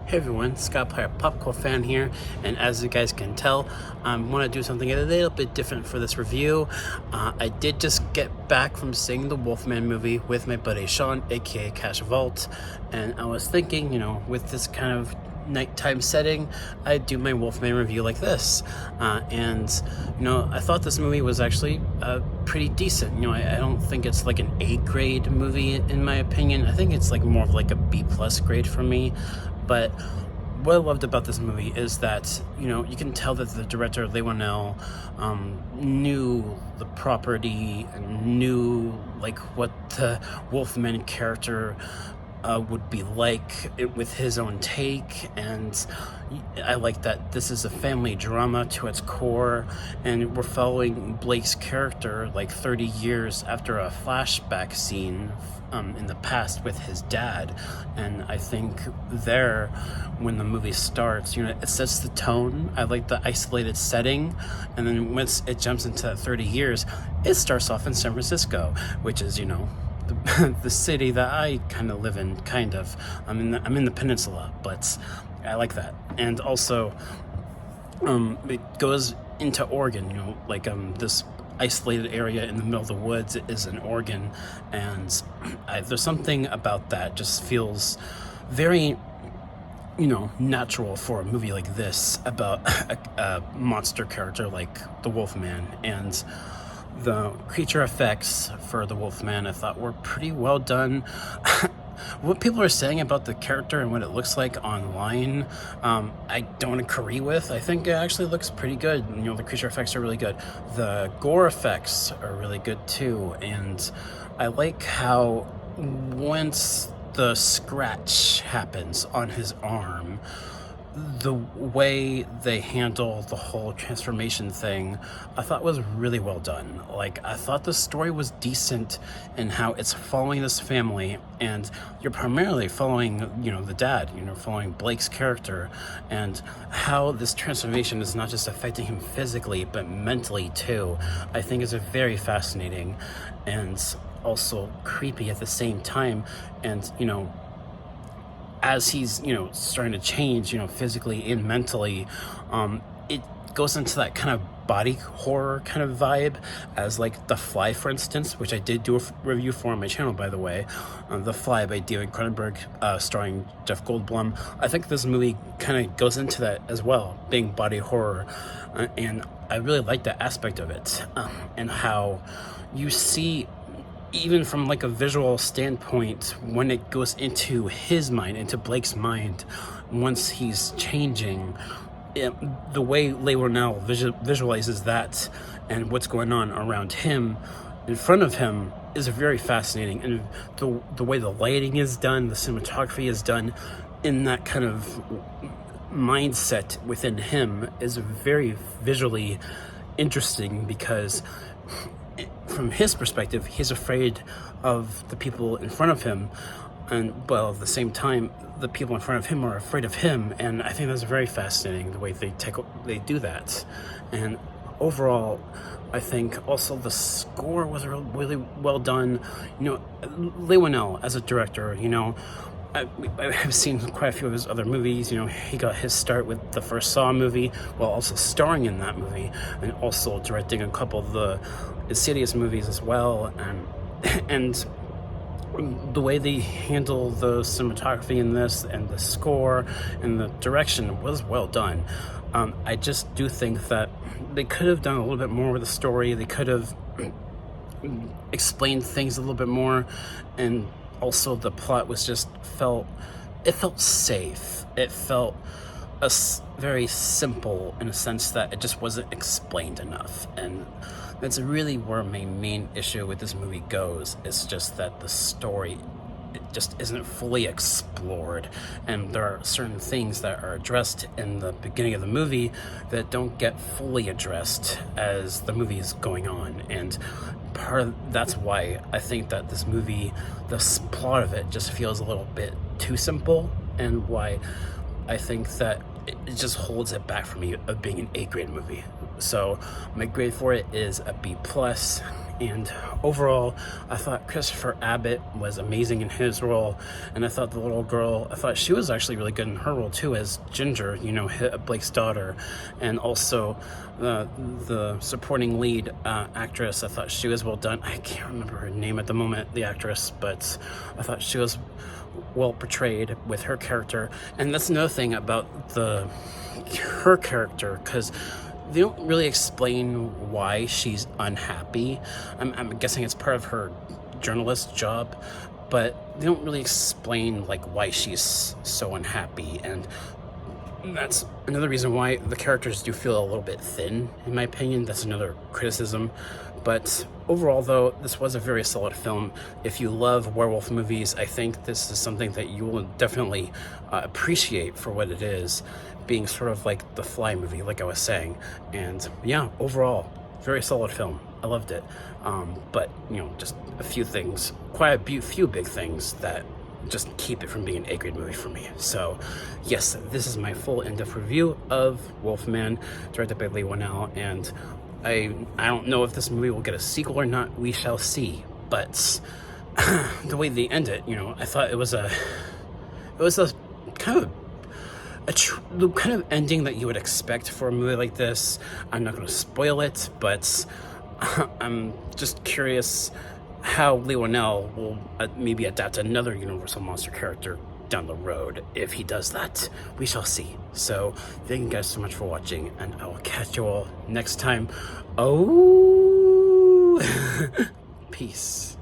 Hey everyone, Scott Player Popcorn fan here, and as you guys can tell, I want to do something a little bit different for this review. I did just get back from seeing the Wolfman movie with my buddy Sean, aka Cash Vault, and I was thinking, with this kind of nighttime setting, I'd do my Wolfman review like this. I thought this movie was actually pretty decent. I don't think it's like an A grade movie in my opinion. I think it's like more of like a B plus grade for me. But what I loved about this movie is that, you can tell that the director, Leigh Whannell, knew the property and knew like what the Wolfman character would be like with his own take. And I like that this is a family drama to its core, and we're following Blake's character like 30 years after a flashback scene in the past with his dad. And I think there, when the movie starts, it sets the tone. I like the isolated setting, and then once it jumps into that 30 years, it starts off in San Francisco, which is, the city that I kind of live in, kind of. I'm in the peninsula, but I like that. And also, it goes into Oregon, this isolated area in the middle of the woods is in Oregon, and there's something about that just feels very, natural for a movie like this about a monster character like the Wolfman. And the creature effects for the Wolfman, I thought, were pretty well done. What people are saying about the character and what it looks like online, I don't agree with. I think it actually looks pretty good. The creature effects are really good. The gore effects are really good too. And I like how once the scratch happens on his arm, the way they handle the whole transformation thing, I thought was really well done. I thought the story was decent in how it's following this family, and you're primarily following, the dad, following Blake's character, and how this transformation is not just affecting him physically, but mentally too. I think is very fascinating and also creepy at the same time. And, as he's, starting to change, physically and mentally, it goes into that kind of body horror kind of vibe as like The Fly, for instance, which I did do a review for on my channel, by the way. The Fly by David Cronenberg, starring Jeff Goldblum. I think this movie kind of goes into that as well, being body horror. And I really like that aspect of it, and how you see, even from like a visual standpoint, when it goes into his mind, into Blake's mind, once he's changing, the way Leigh Whannell visualizes that and what's going on around him, in front of him, is very fascinating. And the way the lighting is done, the cinematography is done in that kind of mindset within him is very visually interesting, because from his perspective, he's afraid of the people in front of him, and at the same time, the people in front of him are afraid of him. And I think that's very fascinating, the way they do that. And overall, I think also the score was really well done. Leigh Whannell as a director, I have seen quite a few of his other movies. He got his start with the first Saw movie, while also starring in that movie, and also directing a couple of the Insidious movies as well. And the way they handle the cinematography in this, and the score, and the direction was well done. I just do think that they could have done a little bit more with the story. They could have explained things a little bit more, and also the plot was felt safe. It felt very simple in a sense that it just wasn't explained enough. And that's really where my main issue with this movie goes. It's just that the story, it just isn't fully explored, and there are certain things that are addressed in the beginning of the movie that don't get fully addressed as the movie is going on. And that's why I think that this movie, the plot of it just feels a little bit too simple, and why I think that it just holds it back for me of being an A grade movie. So my grade for it is a B plus, And overall, I thought Christopher Abbott was amazing in his role, and I thought the little girl, I thought she was actually really good in her role too, as Ginger, you know, Blake's daughter, and also the supporting lead actress. I thought she was well done. I can't remember her name at the moment, the actress, but I thought she was well portrayed with her character. And that's another thing about her character, because they don't really explain why she's unhappy. I'm guessing it's part of her journalist job, but they don't really explain like why she's so unhappy, and that's another reason why the characters do feel a little bit thin, in my opinion. That's another criticism. But overall, though, this was a very solid film. If you love werewolf movies, I think this is something that you will definitely appreciate for what it is, being sort of like the Fly movie, like I was saying. And yeah, overall, very solid film. I loved it. But, you know, just a few things, quite a few big things that just keep it from being an A-grade movie for me. So yes, this is my full in-depth review of Wolfman, directed by Leigh Whannell, and I don't know if this movie will get a sequel or not. We shall see. But the way they end it, you know, I thought it was a kind of the kind of ending that you would expect for a movie like this. I'm not going to spoil it, but I'm just curious how Leigh Whannell will maybe adapt another Universal monster character down the road. If he does that, we shall see. So thank you guys so much for watching, and I will catch you all next time. Oh, peace.